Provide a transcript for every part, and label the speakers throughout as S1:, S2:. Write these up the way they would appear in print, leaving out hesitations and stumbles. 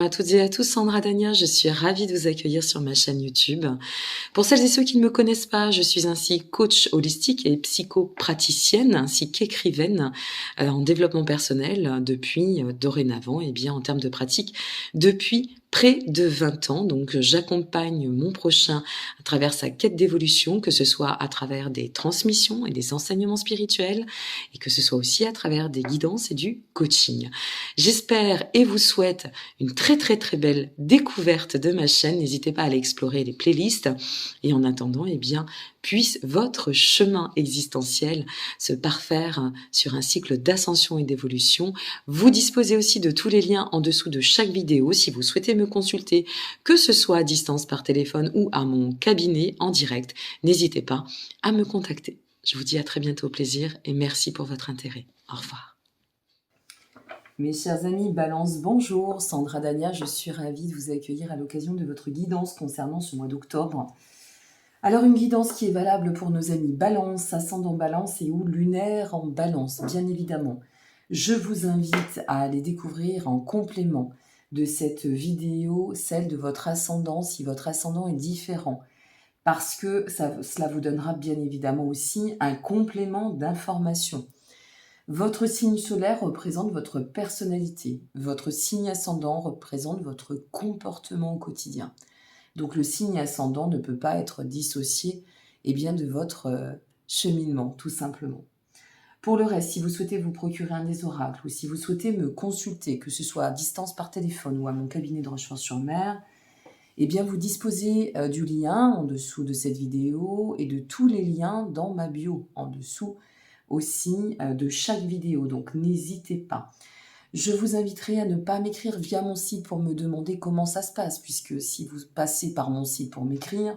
S1: À toutes et à tous, Sandra Dania, je suis ravie de vous accueillir sur ma chaîne YouTube. Pour celles et ceux qui ne me connaissent pas, je suis ainsi coach holistique et psychopraticienne ainsi qu'écrivaine en développement personnel depuis dorénavant et bien en termes de pratique depuis près de 20 ans. Donc j'accompagne mon prochain à travers sa quête d'évolution, que ce soit à travers des transmissions et des enseignements spirituels et que ce soit aussi à travers des guidances et du coaching. J'espère et vous souhaite une très belle découverte de ma chaîne. N'hésitez pas à aller explorer les playlists. Et en attendant, eh bien, puisse votre chemin existentiel se parfaire sur un cycle d'ascension et d'évolution. Vous disposez aussi de tous les liens en dessous de chaque vidéo si vous souhaitez me consulter, que ce soit à distance par téléphone ou à mon cabinet en direct. N'hésitez pas à me contacter. Je vous dis à très bientôt, au plaisir, et merci pour votre intérêt. Au revoir. Mes chers amis Balance, bonjour, Sandra Dania, je suis ravie de vous accueillir à l'occasion de votre guidance concernant ce mois d'octobre. Alors une guidance qui est valable pour nos amis Balance, ascendant Balance et ou lunaire en Balance, bien évidemment. Je vous invite à aller découvrir en complément de cette vidéo celle de votre ascendant, si votre ascendant est différent, parce que cela vous donnera bien évidemment aussi un complément d'information. Votre signe solaire représente votre personnalité. Votre signe ascendant représente votre comportement au quotidien. Donc le signe ascendant ne peut pas être dissocié de votre cheminement, tout simplement. Pour le reste, si vous souhaitez vous procurer un des oracles ou si vous souhaitez me consulter, que ce soit à distance par téléphone ou à mon cabinet de Rochefort-sur-Mer, vous disposez du lien en dessous de cette vidéo et de tous les liens dans ma bio en dessous aussi de chaque vidéo, donc n'hésitez pas. Je vous inviterai à ne pas m'écrire via mon site pour me demander comment ça se passe, puisque si vous passez par mon site pour m'écrire,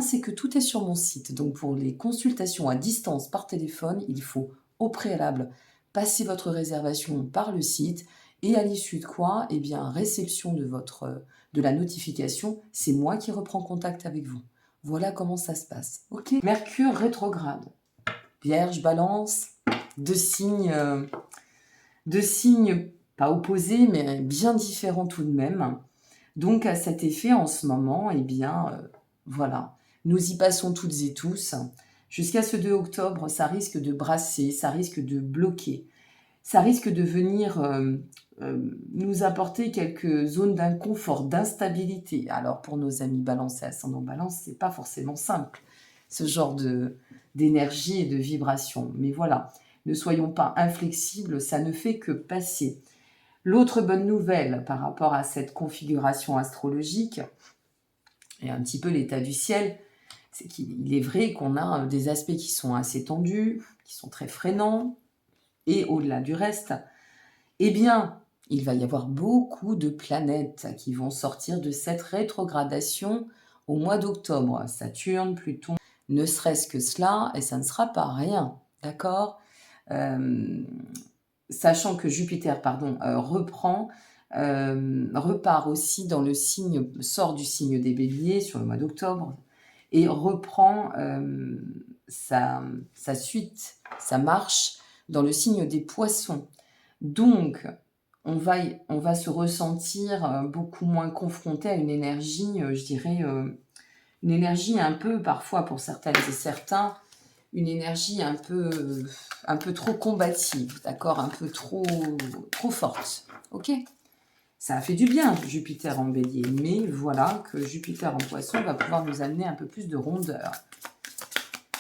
S1: c'est que tout est sur mon site. Donc pour les consultations à distance par téléphone, il faut au préalable passer votre réservation par le site et à l'issue de quoi, réception de la notification, c'est moi qui reprends contact avec vous. Voilà comment ça se passe. Ok. Mercure rétrograde. Vierge, Balance, deux signes pas opposés, mais bien différents tout de même. Donc à cet effet, en ce moment, voilà, nous y passons toutes et tous. Jusqu'à ce 2 octobre, ça risque de brasser, ça risque de bloquer, ça risque de venir nous apporter quelques zones d'inconfort, d'instabilité. Alors pour nos amis Balance et ascendant Balance, c'est pas forcément simple, ce genre d'énergie et de vibration. Mais voilà, ne soyons pas inflexibles, ça ne fait que passer. L'autre bonne nouvelle par rapport à cette configuration astrologique et un petit peu l'état du ciel, c'est qu'il est vrai qu'on a des aspects qui sont assez tendus, qui sont très freinants, et au-delà du reste, il va y avoir beaucoup de planètes qui vont sortir de cette rétrogradation au mois d'octobre. Saturne, Pluton, ne serait-ce que cela, et ça ne sera pas rien, d'accord sachant que Jupiter, repart aussi dans le signe, sort du signe des Béliers sur le mois d'octobre, et reprend sa suite, sa marche dans le signe des Poissons. Donc, on va se ressentir beaucoup moins confronté à une énergie, une énergie un peu, parfois pour certaines et certains, une énergie un peu trop combative, d'accord, un peu trop forte, ok. Ça a fait du bien, Jupiter en Bélier, mais voilà que Jupiter en Poisson va pouvoir nous amener un peu plus de rondeur.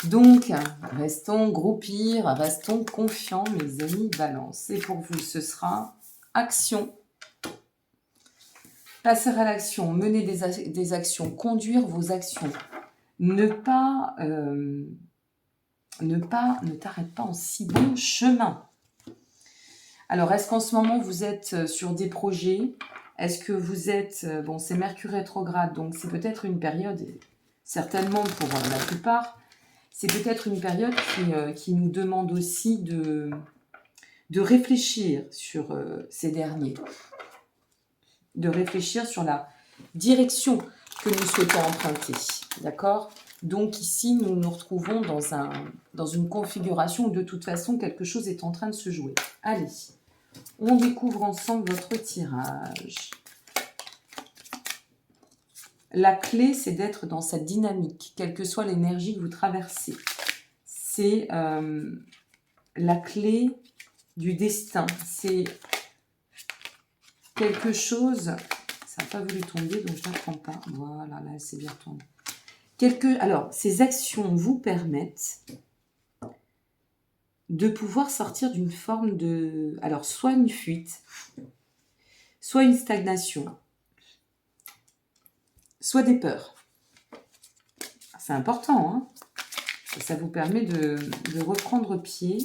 S1: Donc, restons groupir, restons confiants, mes amis Balance. Et pour vous, ce sera action. Passer à l'action, mener des actions, conduire vos actions. Ne t'arrête pas en si bon chemin. Alors, est-ce qu'en ce moment, vous êtes sur des projets? Est-ce que vous êtes... c'est Mercure rétrograde, donc c'est peut-être une période, certainement pour la plupart, c'est peut-être une période qui nous demande aussi de réfléchir sur ces derniers, de réfléchir sur la direction que nous souhaitons emprunter, d'accord? Donc ici, nous nous retrouvons dans une configuration où de toute façon, quelque chose est en train de se jouer. Allez, on découvre ensemble votre tirage. La clé, c'est d'être dans cette dynamique, quelle que soit l'énergie que vous traversez. C'est la clé du destin. C'est quelque chose... Ça n'a pas voulu tomber, donc je ne la prends pas. Voilà, là, elle s'est bien retournée. Alors, ces actions vous permettent de pouvoir sortir d'une forme de... Alors, soit une fuite, soit une stagnation, soit des peurs. C'est important, hein. Ça vous permet de reprendre pied.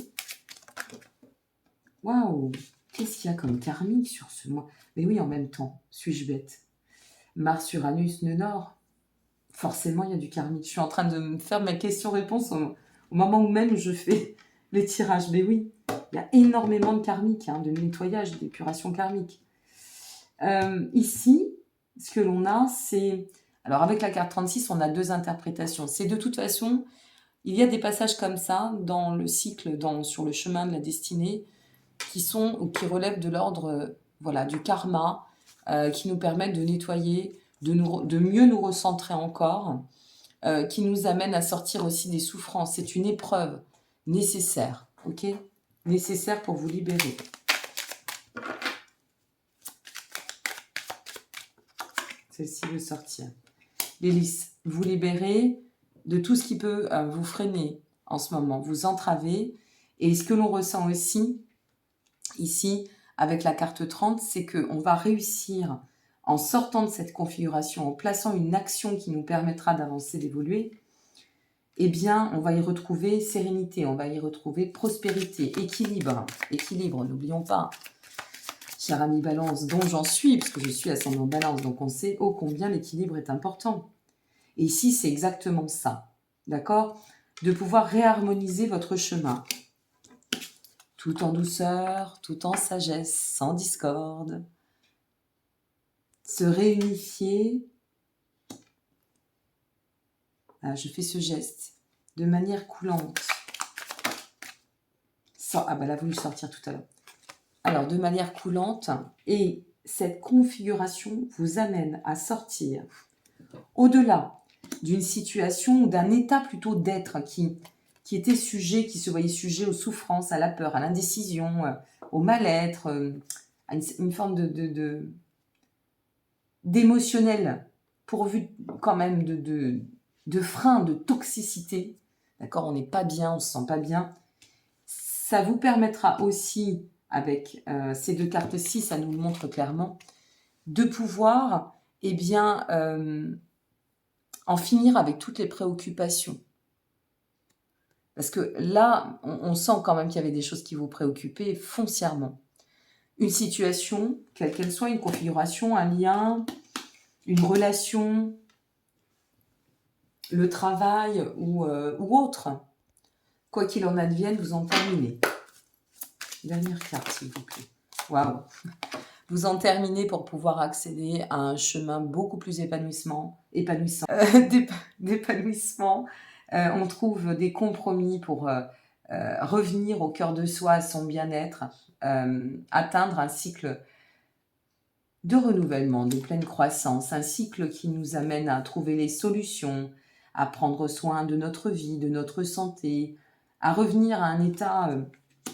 S1: Waouh! Qu'est-ce qu'il y a comme karmique sur ce mois? Mais oui, en même temps, suis-je bête? Mars, Uranus, nœud nord. Forcément, il y a du karmique. Je suis en train de me faire ma question-réponse au moment où même je fais les tirages. Mais oui, il y a énormément de karmique, hein, de nettoyage, d'épuration karmique. Ici, ce que l'on a, c'est... Alors, avec la carte 36, on a deux interprétations. C'est de toute façon, il y a des passages comme ça dans le cycle, sur le chemin de la destinée, qui relèvent de l'ordre voilà, du karma, qui nous permettent de nettoyer, de mieux nous recentrer encore, qui nous amène à sortir aussi des souffrances. C'est une épreuve nécessaire, ok? Nécessaire pour vous libérer. Celle-ci veut sortir. L'hélice, vous libérez de tout ce qui peut vous freiner en ce moment, vous entraver. Et ce que l'on ressent aussi, ici, avec la carte 30, c'est qu'on va réussir, en sortant de cette configuration, en plaçant une action qui nous permettra d'avancer, d'évoluer, eh bien, on va y retrouver sérénité, on va y retrouver prospérité, équilibre. Équilibre, n'oublions pas. Cher ami Balance, dont j'en suis, puisque je suis ascendant Balance, donc on sait ô combien l'équilibre est important. Et ici, c'est exactement ça, d'accord? De pouvoir réharmoniser votre chemin, tout en douceur, tout en sagesse, sans discorde. Se réunifier. Ah, je fais ce geste de manière coulante. Ah bah, elle a voulu sortir tout à l'heure. Alors, de manière coulante, et cette configuration vous amène à sortir au-delà d'une situation ou d'un état plutôt d'être qui était sujet, qui se voyait sujet aux souffrances, à la peur, à l'indécision, au mal-être, à une forme d'émotionnel, pourvu quand même de frein, de toxicité. D'accord, on n'est pas bien, on ne se sent pas bien. Ça vous permettra aussi, avec ces deux cartes-ci, ça nous le montre clairement, de pouvoir, eh bien, en finir avec toutes les préoccupations. Parce que là, on sent quand même qu'il y avait des choses qui vous préoccupaient foncièrement. Une situation, quelle qu'elle soit, une configuration, un lien, une relation, le travail ou autre. Quoi qu'il en advienne, vous en terminez. Dernière carte, s'il vous plaît. Waouh! Vous en terminez pour pouvoir accéder à un chemin beaucoup plus épanouissant. D'épanouissement. On trouve des compromis pour revenir au cœur de soi, à son bien-être, atteindre un cycle de renouvellement, de pleine croissance, un cycle qui nous amène à trouver les solutions, à prendre soin de notre vie, de notre santé, à revenir à un état,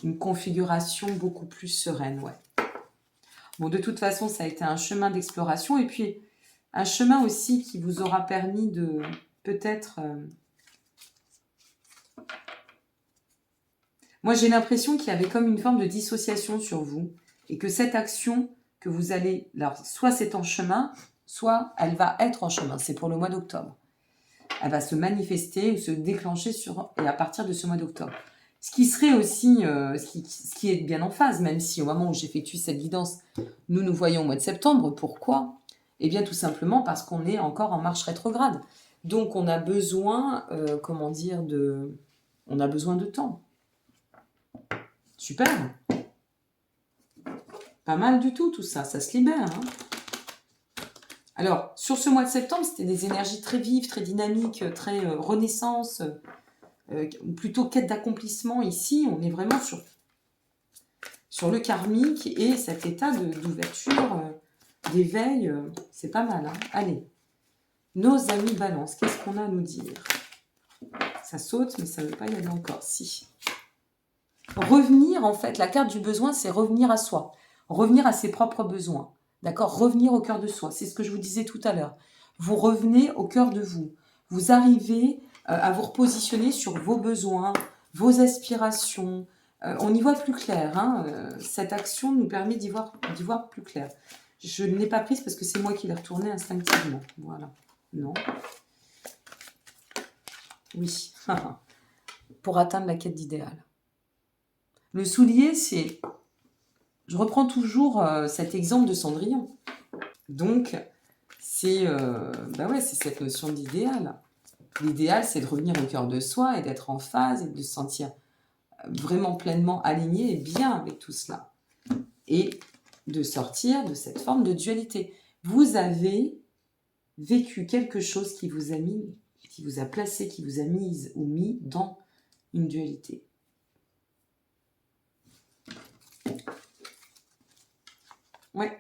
S1: une configuration beaucoup plus sereine, ouais. Bon, de toute façon, ça a été un chemin d'exploration et puis un chemin aussi qui vous aura permis de peut-être... Moi, j'ai l'impression qu'il y avait comme une forme de dissociation sur vous et que cette action que vous allez... Alors, soit c'est en chemin, soit elle va être en chemin. C'est pour le mois d'octobre. Elle va se manifester ou se déclencher et à partir de ce mois d'octobre. Ce qui serait aussi, ce qui est bien en phase, même si au moment où j'effectue cette guidance, nous nous voyons au mois de septembre. Pourquoi? Eh bien, tout simplement parce qu'on est encore en marche rétrograde. Donc, on a besoin, on a besoin de temps. Super. Pas mal du tout ça se libère. Hein. Alors, sur ce mois de septembre, c'était des énergies très vives, très dynamiques, très renaissance, plutôt quête d'accomplissement. Ici, on est vraiment sur le karmique et cet état d'ouverture, d'éveil, c'est pas mal. Hein. Allez, Nos amis balance, qu'est-ce qu'on a à nous dire? Ça saute, mais ça ne veut pas y aller encore. Si. Revenir, en fait, la carte du besoin, c'est revenir à soi. Revenir à ses propres besoins. D'accord? Revenir au cœur de soi. C'est ce que je vous disais tout à l'heure. Vous revenez au cœur de vous. Vous arrivez à vous repositionner sur vos besoins, vos aspirations. On y voit plus clair. Hein. Cette action nous permet d'y voir plus clair. Je ne l'ai pas prise parce que c'est moi qui l'ai retournée instinctivement. Voilà. Non. Oui. Pour atteindre la quête d'idéal. Le soulier, c'est... Je reprends toujours cet exemple de Cendrillon. Donc, c'est ouais, c'est cette notion d'idéal. L'idéal, c'est de revenir au cœur de soi et d'être en phase et de se sentir vraiment pleinement aligné et bien avec tout cela. Et de sortir de cette forme de dualité. Vous avez vécu quelque chose qui vous a mis, qui vous a placé, qui vous a mise ou mis dans une dualité. Ouais,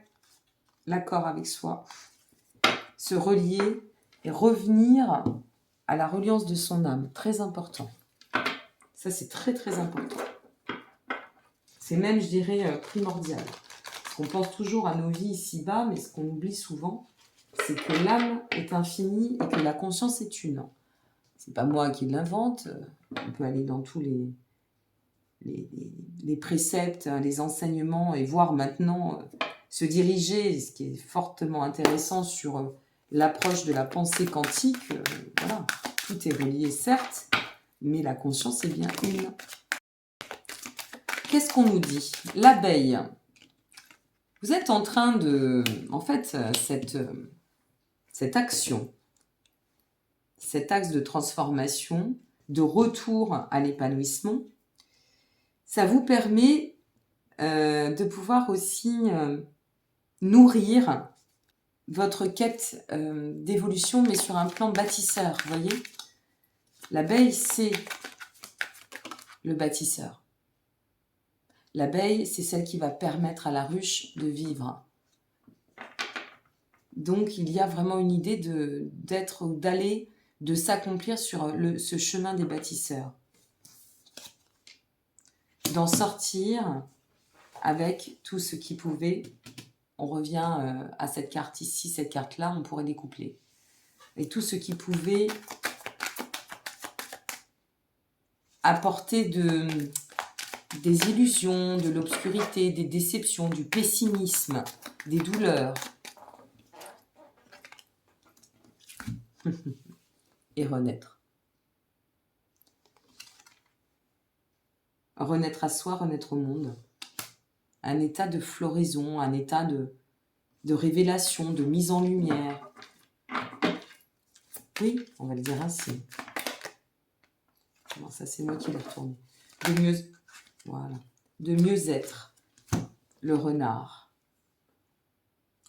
S1: l'accord avec soi. Se relier et revenir à la reliance de son âme. Très important. Ça, c'est très, très important. C'est même, je dirais, primordial. Parce qu'on pense toujours à nos vies ici-bas, mais ce qu'on oublie souvent, c'est que l'âme est infinie et que la conscience est une. C'est pas moi qui l'invente. On peut aller dans tous les préceptes, les enseignements et voir maintenant se diriger, ce qui est fortement intéressant sur l'approche de la pensée quantique. Voilà, tout est relié certes, mais la conscience est bien une. Qu'est-ce qu'on nous dit? L'abeille. Vous êtes en train de... En fait, cette action, cet axe de transformation, de retour à l'épanouissement, ça vous permet de pouvoir aussi nourrir votre quête d'évolution, mais sur un plan bâtisseur, vous voyez? L'abeille, c'est le bâtisseur. L'abeille, c'est celle qui va permettre à la ruche de vivre. Donc, il y a vraiment une idée d'être ou d'aller, de s'accomplir sur ce chemin des bâtisseurs. D'en sortir avec tout ce qui pouvait. On revient à cette carte ici, cette carte-là, on pourrait découpler. Et tout ce qui pouvait apporter des illusions, de l'obscurité, des déceptions, du pessimisme, des douleurs. Et renaître. Renaître à soi, renaître au monde. Un état de floraison, un état de révélation, de mise en lumière. Oui, on va le dire ainsi. Bon, ça, c'est moi qui l'ai retourné. De mieux être. Le renard.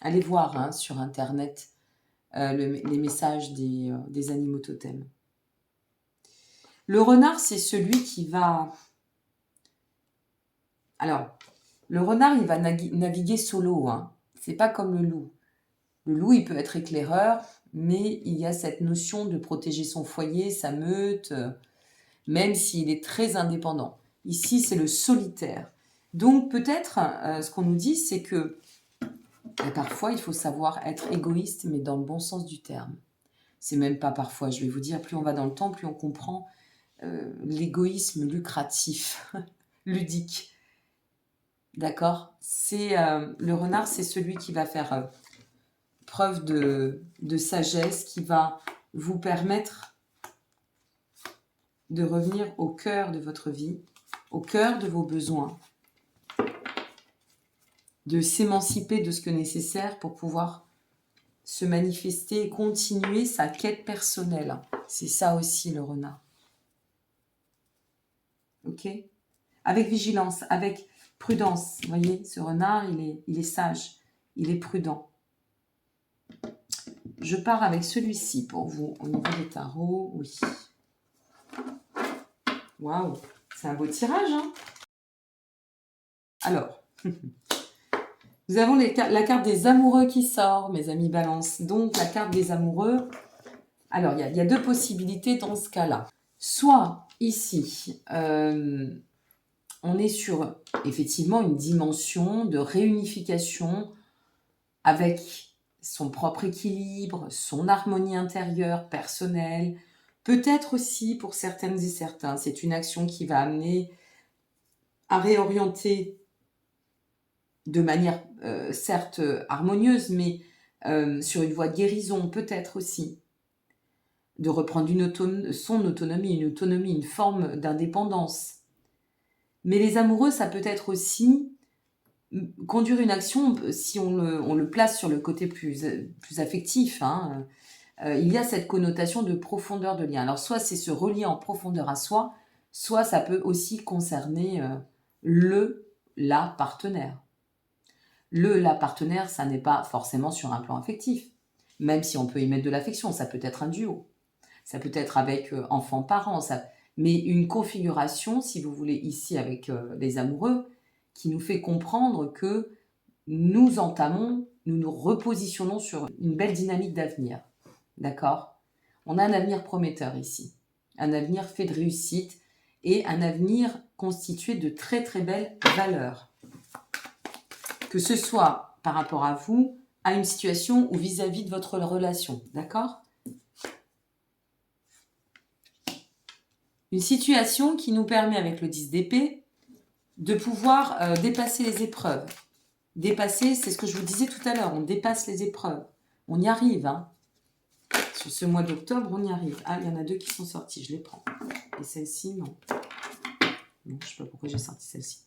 S1: Allez voir sur Internet les messages des animaux totems. Le renard, c'est celui qui va... Alors, le renard, il va naviguer solo. C'est pas comme le loup. Le loup, il peut être éclaireur, mais il y a cette notion de protéger son foyer, sa meute, même s'il est très indépendant. Ici, c'est le solitaire. Donc, peut-être, ce qu'on nous dit, c'est que parfois, il faut savoir être égoïste, mais dans le bon sens du terme. C'est même pas parfois, je vais vous dire, plus on va dans le temps, plus on comprend l'égoïsme lucratif, ludique. D'accord? Le renard, c'est celui qui va faire preuve de sagesse, qui va vous permettre de revenir au cœur de votre vie, au cœur de vos besoins, de s'émanciper de ce que nécessaire pour pouvoir se manifester et continuer sa quête personnelle. C'est ça aussi le renard. Ok? Avec vigilance, avec prudence. Vous voyez, ce renard, il est sage, il est prudent. Je pars avec celui-ci pour vous au niveau des tarots. Oui. Waouh, c'est un beau tirage. Alors, nous avons la carte des amoureux qui sort, mes amis balance. Donc, la carte des amoureux, Alors, il y a deux possibilités dans ce cas-là. Soit, ici, on est sur, effectivement, une dimension de réunification avec son propre équilibre, son harmonie intérieure, personnelle. Peut-être aussi, pour certaines et certains, c'est une action qui va amener à réorienter de manière certes harmonieuse, mais sur une voie de guérison, peut-être aussi, de reprendre son autonomie, une forme d'indépendance. Mais les amoureux, ça peut être aussi conduire une action, si on le place sur le côté plus affectif, hein, il y a cette connotation de profondeur de lien. Alors soit c'est se relier en profondeur à soi, soit ça peut aussi concerner la partenaire. La partenaire, ça n'est pas forcément sur un plan affectif, même si on peut y mettre de l'affection, ça peut être un duo, ça peut être avec enfant-parent, mais une configuration, si vous voulez, ici avec les amoureux, qui nous fait comprendre que nous nous repositionnons sur une belle dynamique d'avenir. D'accord ? On a un avenir prometteur ici, un avenir fait de réussite et un avenir constitué de très très belles valeurs. Que ce soit par rapport à vous, à une situation ou vis-à-vis de votre relation. D'accord ? Une situation qui nous permet, avec le 10 d'épée, de pouvoir dépasser les épreuves. Dépasser, c'est ce que je vous disais tout à l'heure, on dépasse les épreuves. On y arrive, hein. Sur ce mois d'octobre, on y arrive. Ah, il y en a deux qui sont sortis, je les prends. Et celle-ci, non. Non, je ne sais pas pourquoi j'ai sorti celle-ci.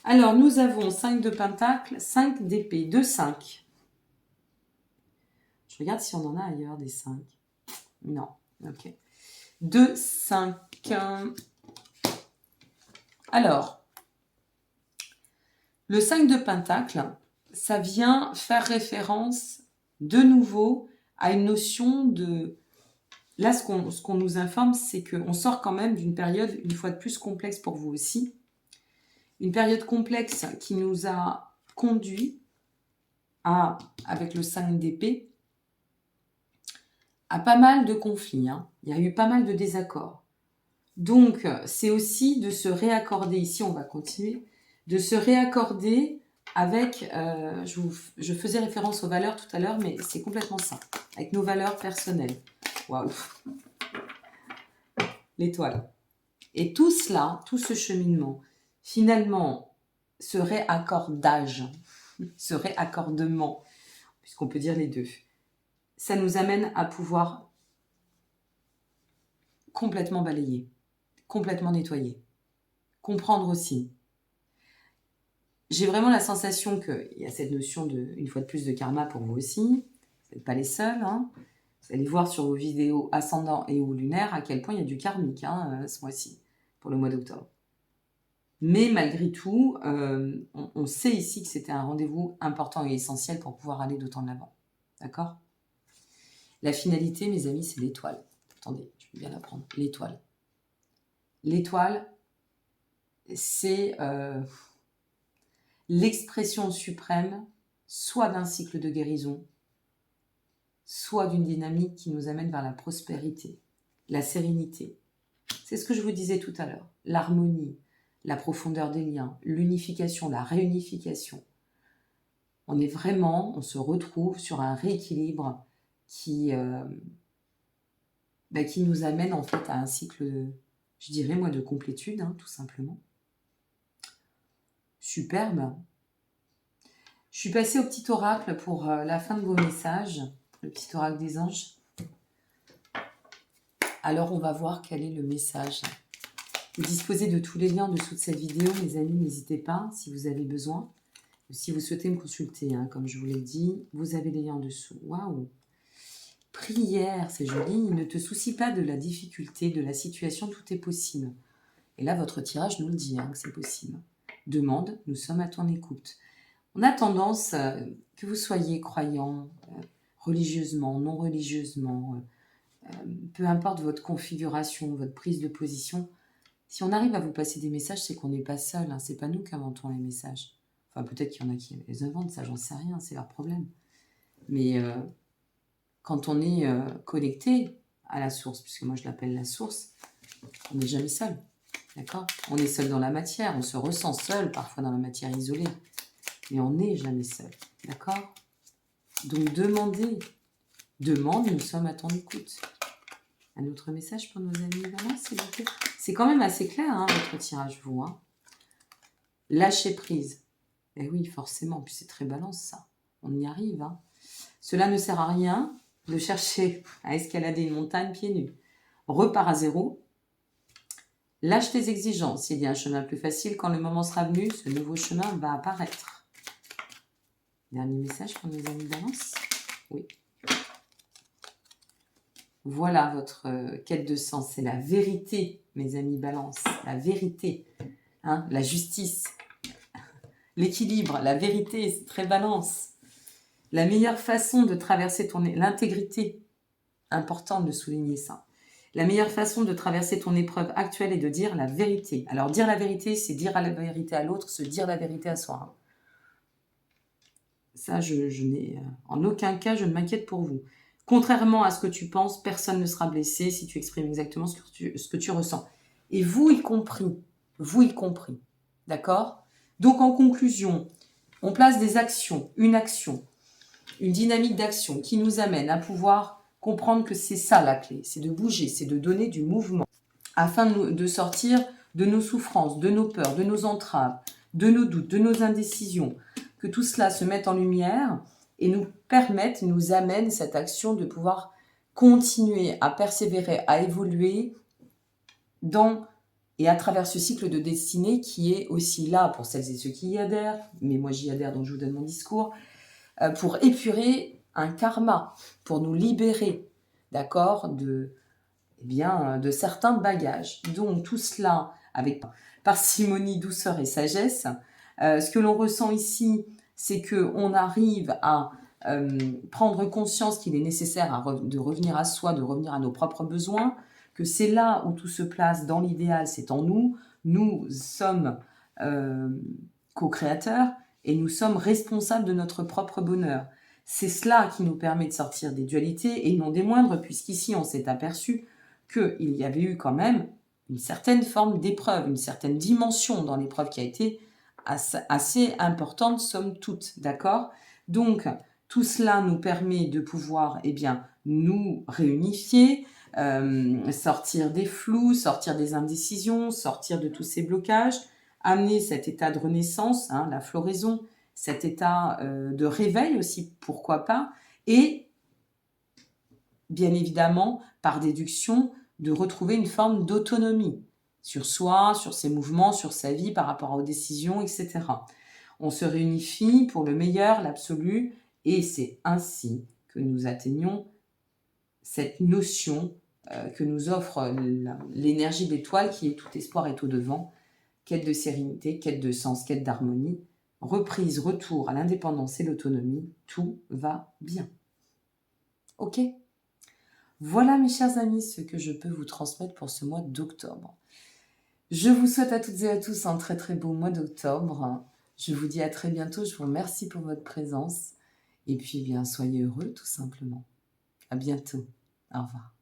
S1: Alors, nous avons 5 de pentacle, 5 d'épée, 2, 5. Je regarde si on en a ailleurs des 5. Non, ok. 2, 5. Alors, le 5 de pentacle, ça vient faire référence de nouveau à une notion de... Là, ce qu'on nous informe, c'est qu'on sort quand même d'une période, une fois de plus, complexe pour vous aussi. Une période complexe qui nous a conduit à, avec le 5 d'épée, à pas mal de conflits. Hein. Il y a eu pas mal de désaccords. Donc, c'est aussi de se réaccorder, ici on va continuer, de se réaccorder avec, je faisais référence aux valeurs tout à l'heure, mais c'est complètement ça, avec nos valeurs personnelles. Waouh. L'étoile. Et tout cela, tout ce cheminement, finalement, ce réaccordage, ce réaccordement, puisqu'on peut dire les deux, ça nous amène à pouvoir complètement balayer, complètement nettoyer, comprendre aussi. J'ai vraiment la sensation qu'il y a cette notion de, une fois de plus, de karma pour vous aussi. Vous n'êtes pas les seuls, hein. Vous allez voir sur vos vidéos ascendant et ou lunaire à quel point il y a du karmique ce mois-ci, pour le mois d'octobre. Mais malgré tout, on sait ici que c'était un rendez-vous important et essentiel pour pouvoir aller d'autant de l'avant. D'accord ? La finalité, mes amis, c'est l'étoile. Attendez, je vais bien la prendre. L'étoile. L'étoile, c'est l'expression suprême, soit d'un cycle de guérison, soit d'une dynamique qui nous amène vers la prospérité, la sérénité. C'est ce que je vous disais tout à l'heure. L'harmonie, la profondeur des liens, l'unification, la réunification. On se retrouve sur un rééquilibre qui nous amène en fait à un cycle, je dirais moi, de complétude, hein, tout simplement. Superbe. Je suis passée au petit oracle pour la fin de vos messages, le petit oracle des anges. Alors on va voir quel est le message. Vous disposez de tous les liens en dessous de cette vidéo, mes amis, n'hésitez pas si vous avez besoin. Si vous souhaitez me consulter, hein, comme je vous l'ai dit, vous avez les liens en dessous. Waouh! Prière, c'est joli. Ne te soucie pas de la difficulté, de la situation, tout est possible. Et là, votre tirage nous le dit, hein, que c'est possible. Demande, nous sommes à ton écoute. On a tendance, que vous soyez croyant, religieusement, non religieusement, peu importe votre configuration, votre prise de position, si on arrive à vous passer des messages, c'est qu'on n'est pas seul, hein, c'est pas nous qui inventons les messages. Enfin, peut-être qu'il y en a qui les inventent, ça, j'en sais rien, c'est leur problème. Mais quand on est connecté, à la source, puisque moi je l'appelle la source, on n'est jamais seul. D'accord? On est seul dans la matière, on se ressent seul parfois dans la matière isolée, mais on n'est jamais seul. D'accord? Donc demandez, demande, nous sommes à ton écoute. Un autre message pour nos amis Balance, s'il vous plaît. C'est quand même assez clair, hein, votre tirage, vous. Hein. Lâcher prise. Eh oui, forcément, puis c'est très Balance, ça. On y arrive. Hein. Cela ne sert à rien de chercher à escalader une montagne pieds nus. Repars à zéro. Lâche tes exigences. Il y a un chemin plus facile. Quand le moment sera venu, ce nouveau chemin va apparaître. Dernier message pour nos amis Balance. Oui. Voilà votre quête de sens. C'est la vérité, mes amis Balance. La vérité. Hein, la justice. L'équilibre. La vérité, c'est très Balance. La meilleure façon de traverser l'intégrité. Important de souligner ça. La meilleure façon de traverser ton épreuve actuelle est de dire la vérité. Alors, dire la vérité, c'est dire la vérité à l'autre, se dire la vérité à soi. Ça, je n'ai en aucun cas, je ne m'inquiète pour vous. Contrairement à ce que tu penses, personne ne sera blessé si tu exprimes exactement ce que tu ressens. Et vous y compris. Vous y compris. D'accord? Donc, en conclusion, on place des actions, une dynamique d'action qui nous amène à pouvoir comprendre que c'est ça la clé, c'est de bouger, c'est de donner du mouvement, afin de sortir de nos souffrances, de nos peurs, de nos entraves, de nos doutes, de nos indécisions, que tout cela se mette en lumière et nous permette, nous amène cette action de pouvoir continuer à persévérer, à évoluer dans et à travers ce cycle de destinée qui est aussi là pour celles et ceux qui y adhèrent, mais moi j'y adhère donc je vous donne mon discours, pour épurer un karma, pour nous libérer, d'accord, de certains bagages. Donc tout cela avec parcimonie, douceur et sagesse. Ce que l'on ressent ici, c'est qu'on arrive à prendre conscience qu'il est nécessaire de revenir à soi, de revenir à nos propres besoins, que c'est là où tout se place dans l'idéal, c'est en nous. Nous sommes co-créateurs et nous sommes responsables de notre propre bonheur. C'est cela qui nous permet de sortir des dualités et non des moindres, puisqu'ici on s'est aperçu qu'il y avait eu quand même une certaine forme d'épreuve, une certaine dimension dans l'épreuve qui a été assez importante, somme toute, d'accord? Donc, tout cela nous permet de pouvoir, nous réunifier, sortir des flous, sortir des indécisions, sortir de tous ces blocages, amener cet état de renaissance, hein, la floraison, cet état de réveil aussi, pourquoi pas, et bien évidemment, par déduction, de retrouver une forme d'autonomie sur soi, sur ses mouvements, sur sa vie par rapport aux décisions, etc. On se réunifie pour le meilleur, l'absolu, et c'est ainsi que nous atteignons cette notion que nous offre l'énergie d'étoile qui est tout espoir est au devant, quête de sérénité, quête de sens, quête d'harmonie, reprise, retour à l'indépendance et l'autonomie, tout va bien. Ok ? Voilà mes chers amis ce que je peux vous transmettre pour ce mois d'octobre. Je vous souhaite à toutes et à tous un très très beau mois d'octobre. Je vous dis à très bientôt, je vous remercie pour votre présence et puis soyez heureux tout simplement. À bientôt, au revoir.